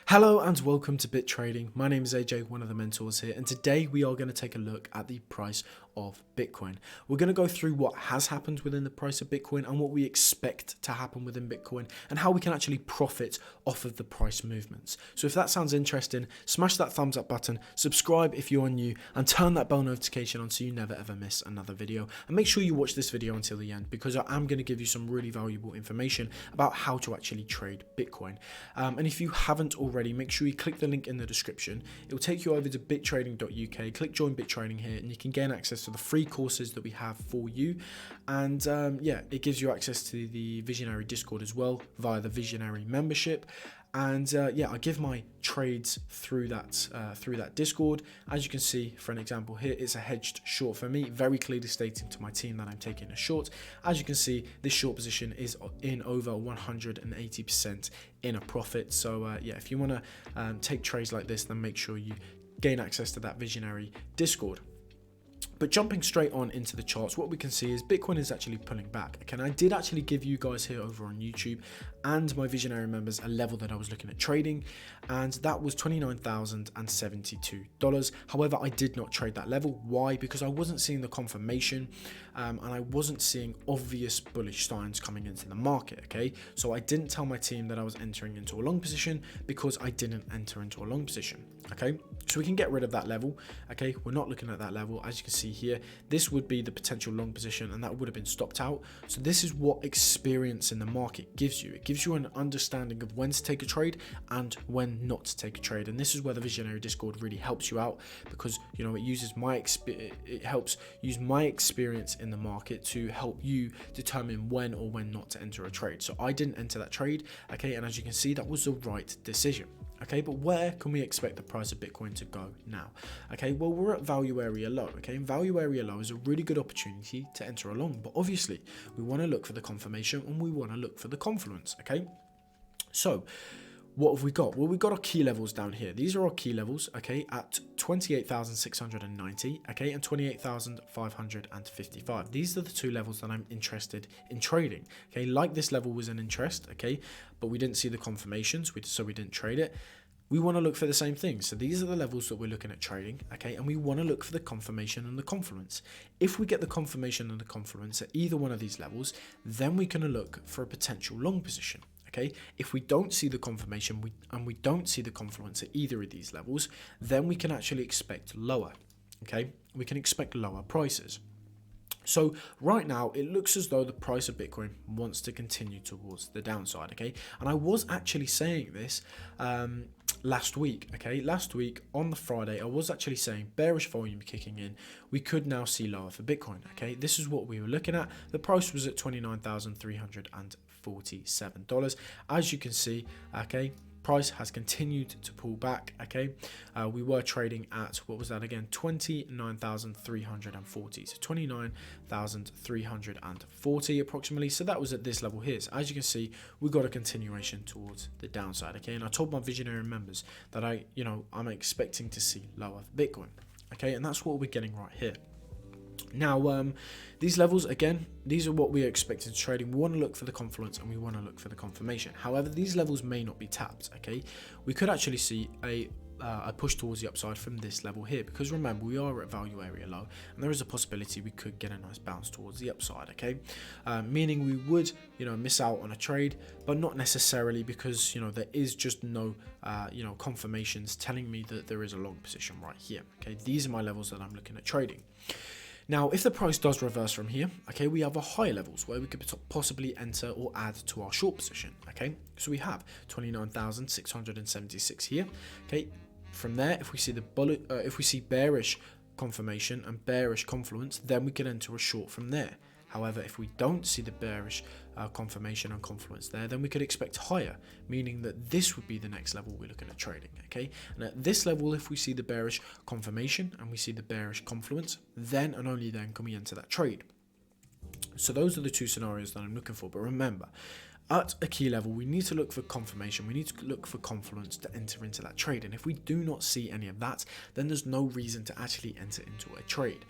Hello and welcome to Bit Trading. My name is AJ, one of the mentors here, and today we are going to take a look at the price of Bitcoin. We're going to go through what has happened within the price of Bitcoin and what we expect to happen within Bitcoin and how we can actually profit off of the price movements. So if that sounds interesting, smash that thumbs up button, subscribe if you are new, and turn that bell notification on so you never ever miss another video. And make sure you watch this video until the end because I am going to give you some really valuable information about how to actually trade Bitcoin. And if you haven't already, make sure you click the link in the description. It will take you over to bittrading.uk. Click join BitTrading here and you can gain access to the free courses that we have for you. And yeah, it gives you access to the Visionary Discord as well via the Visionary membership. And yeah, I give my trades through that Discord. As you can see, for an example here, it's a hedged short for me, very clearly stating to my team that I'm taking a short. As you can see, this short position is in over 180% in a profit. So yeah, if you want to take trades like this, then make sure you gain access to that Visionary Discord. But jumping straight on into the charts, what we can see is Bitcoin is actually pulling back. Okay, and I did actually give you guys here over on YouTube and my Visionary members a level that I was looking at trading, and that was $29,072. However, I did not trade that level. Why? Because I wasn't seeing the confirmation and I wasn't seeing obvious bullish signs coming into the market. Okay, so I didn't tell my team that I was entering into a long position because I didn't enter into a long position. Okay, so we can get rid of that level. Okay, we're not looking at that level. As you can see here, this would be the potential long position and that would have been stopped out. So this is what experience in the market gives you. It gives you an understanding of when to take a trade and when not to take a trade. And this is where the Visionary Discord really helps you out, because you know it helps use my experience in the market to help you determine when or when not to enter a trade. So I didn't enter that trade. Okay, and as you can see, that was the right decision. Okay, but where can we expect the price of Bitcoin to go now? Okay, well, we're at value area low. Okay, and value area low is a really good opportunity to enter along, but obviously we want to look for the confirmation and we want to look for the confluence. Okay, so what have we got? Well, we've got our key levels down here. These are our key levels, okay, at 28,690, okay, and 28,555. These are the two levels that I'm interested in trading, okay. Like this level was an interest, okay, but we didn't see the confirmations, so we didn't trade it. We want to look for the same thing. So these are the levels that we're looking at trading, okay, and we want to look for the confirmation and the confluence. If we get the confirmation and the confluence at either one of these levels, then we can look for a potential long position. Okay, if we don't see the confirmation and we don't see the confluence at either of these levels, then we can actually expect lower. Okay, we can expect lower prices. So right now, it looks as though the price of Bitcoin wants to continue towards the downside, okay? And I was actually saying this last week, okay? Last week on the Friday, I was actually saying bearish volume kicking in. We could now see lower for Bitcoin, okay? This is what we were looking at. The price was at $29,347. As you can see, okay, price has continued to pull back. Okay, we were trading at, what was that again, 29,340, so 29,340 approximately. So that was at this level here. So as you can see, we got a continuation towards the downside. Okay, and I told my Visionary members that I'm expecting to see lower Bitcoin. Okay, and that's what we're getting right here. Now, these levels, again, these are what we are expected to trading. We want to look for the confluence and we want to look for the confirmation. However, these levels may not be tapped, okay? We could actually see a push towards the upside from this level here, because remember, we are at value area low and there is a possibility we could get a nice bounce towards the upside, okay? Meaning we would, miss out on a trade, but not necessarily, because, there is just no, confirmations telling me that there is a long position right here, okay? These are my levels that I'm looking at trading. Now, if the price does reverse from here, okay, we have a higher levels where we could possibly enter or add to our short position, okay? So we have 29,676 here, okay? From there, if we see if we see bearish confirmation and bearish confluence, then we can enter a short from there. However, if we don't see the bearish confirmation and confluence there, then we could expect higher, meaning that this would be the next level we're looking at trading, okay? And at this level, if we see the bearish confirmation and we see the bearish confluence, then and only then can we enter that trade. So those are the two scenarios that I'm looking for. But remember, at a key level, we need to look for confirmation. We need to look for confluence to enter into that trade. And if we do not see any of that, then there's no reason to actually enter into a trade.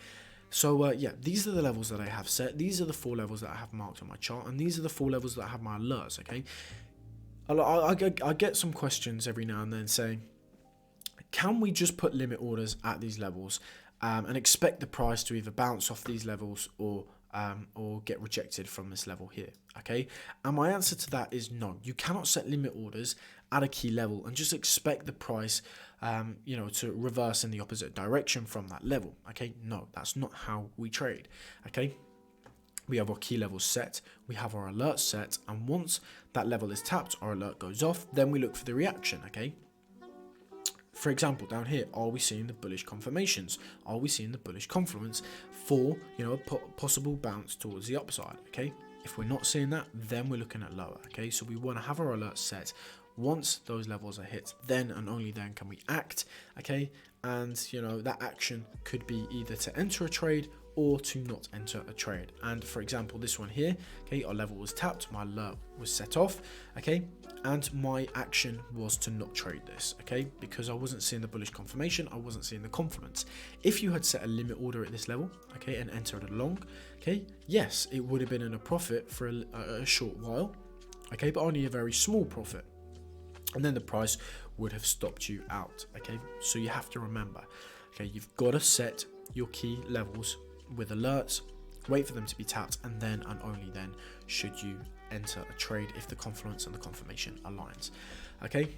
So yeah, these are the levels that I have set. These are the 4 levels that I have marked on my chart, and these are the 4 levels that I have my alerts, okay? I get some questions every now and then saying, can we just put limit orders at these levels and expect the price to either bounce off these levels or get rejected from this level here? Okay, and my answer to that is no. You cannot set limit orders at a key level and just expect the price to reverse in the opposite direction from that level. Okay, no, that's not how we trade. Okay, we have our key levels set, we have our alerts set, and once that level is tapped, our alert goes off, then we look for the reaction. Okay, for example, down here, are we seeing the bullish confirmations? Are we seeing the bullish confluence for a possible bounce towards the upside? Okay, if we're not seeing that, then we're looking at lower. Okay, so we want to have our alert set. Once those levels are hit, then and only then can we act. Okay, and that action could be either to enter a trade or to not enter a trade. And for example, this one here, okay, our level was tapped, my alert was set off, okay, and my action was to not trade this, okay, because I wasn't seeing the bullish confirmation, I wasn't seeing the confluence. If you had set a limit order at this level, okay, and entered a long, okay, yes, it would have been in a profit for a short while, okay, but only a very small profit. And then the price would have stopped you out. Okay, so you have to remember, okay, you've got to set your key levels with alerts, wait for them to be tapped, and then and only then should you enter a trade if the confluence and the confirmation aligns. Okay,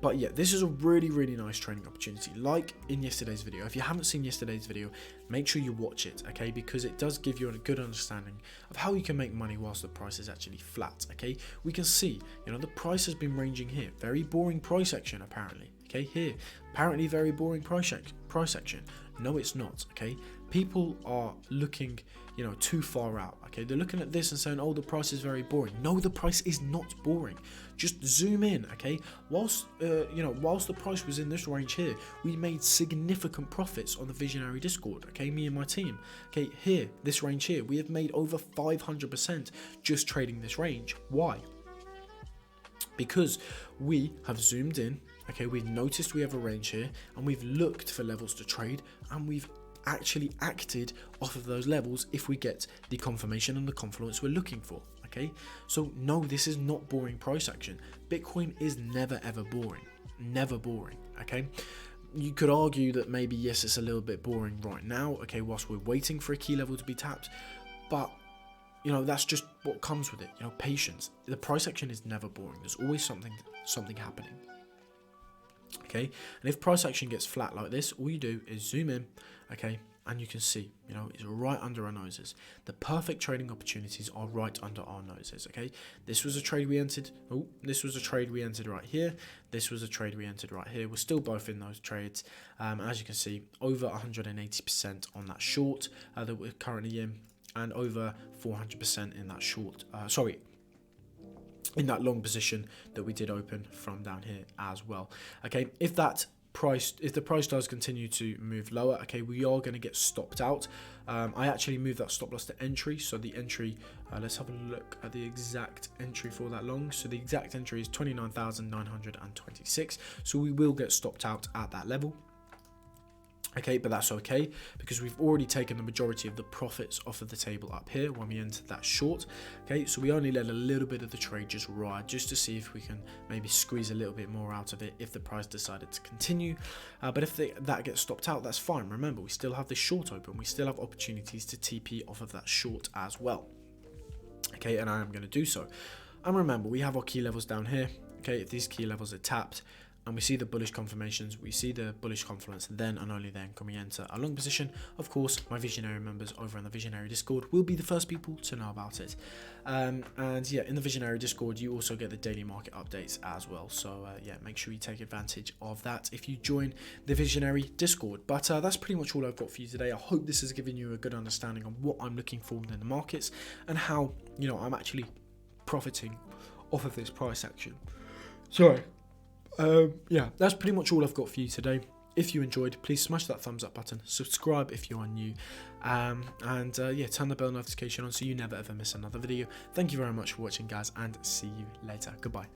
but yeah, this is a really nice trading opportunity. Like in yesterday's video, if you haven't seen yesterday's video, make sure you watch it, okay, because it does give you a good understanding of how you can make money whilst the price is actually flat. Okay, we can see the price has been ranging here, very boring price action apparently. Okay, here apparently very boring price action. No, it's not. Okay, people are looking too far out. Okay, they're looking at this and saying, oh, the price is very boring. No, the price is not boring. Just zoom in. Okay, whilst the price was in this range here, we made significant profits on the Visionary Discord. Okay, me and my team. Okay, here, this range here, we have made over 500% just trading this range. Why? Because we have zoomed in. Okay, we've noticed we have a range here, and we've looked for levels to trade, and we've actually acted off of those levels if we get the confirmation and the confluence we're looking for. Okay, so no, this is not boring price action. Bitcoin is never ever boring, never boring. Okay, you could argue that maybe yes, it's a little bit boring right now, okay, whilst we're waiting for a key level to be tapped, but that's just what comes with it. Patience. The price action is never boring. There's always something happening. Okay, and if price action gets flat like this, all you do is zoom in, okay, and you can see, it's right under our noses. The perfect trading opportunities are right under our noses. Okay, this was a trade we entered. Oh, this was a trade we entered right here. This was a trade we entered right here. We're still both in those trades. As you can see, over 180% on that short that we're currently in, and over 400% in that short. In that long position that we did open from down here as well. Okay, if the price does continue to move lower, okay, we are going to get stopped out. I actually moved that stop loss to entry, so the entry, let's have a look at the exact entry for that long. So the exact entry is 29,926, so we will get stopped out at that level. Okay, but that's okay because we've already taken the majority of the profits off of the table up here when we entered that short. Okay, so we only let a little bit of the trade just ride just to see if we can maybe squeeze a little bit more out of it if the price decided to continue. But if that gets stopped out, that's fine. Remember, we still have this short open. We still have opportunities to TP off of that short as well. Okay, and I am going to do so. And remember, we have our key levels down here. Okay, if these key levels are tapped, and we see the bullish confirmations, we see the bullish confluence, then and only then can we enter a long position. Of course, my Visionary members over on the Visionary Discord will be the first people to know about it. And yeah, in the Visionary Discord, you also get the daily market updates as well. So yeah, make sure you take advantage of that if you join the Visionary Discord. But that's pretty much all I've got for you today. I hope this has given you a good understanding of what I'm looking for in the markets and how, I'm actually profiting off of this price action. Sorry. Yeah, that's pretty much all I've got for you today. If you enjoyed, please smash that thumbs up button, subscribe if you are new, and yeah, turn the bell notification on so you never ever miss another video. Thank you very much for watching, guys, and see you later. Goodbye.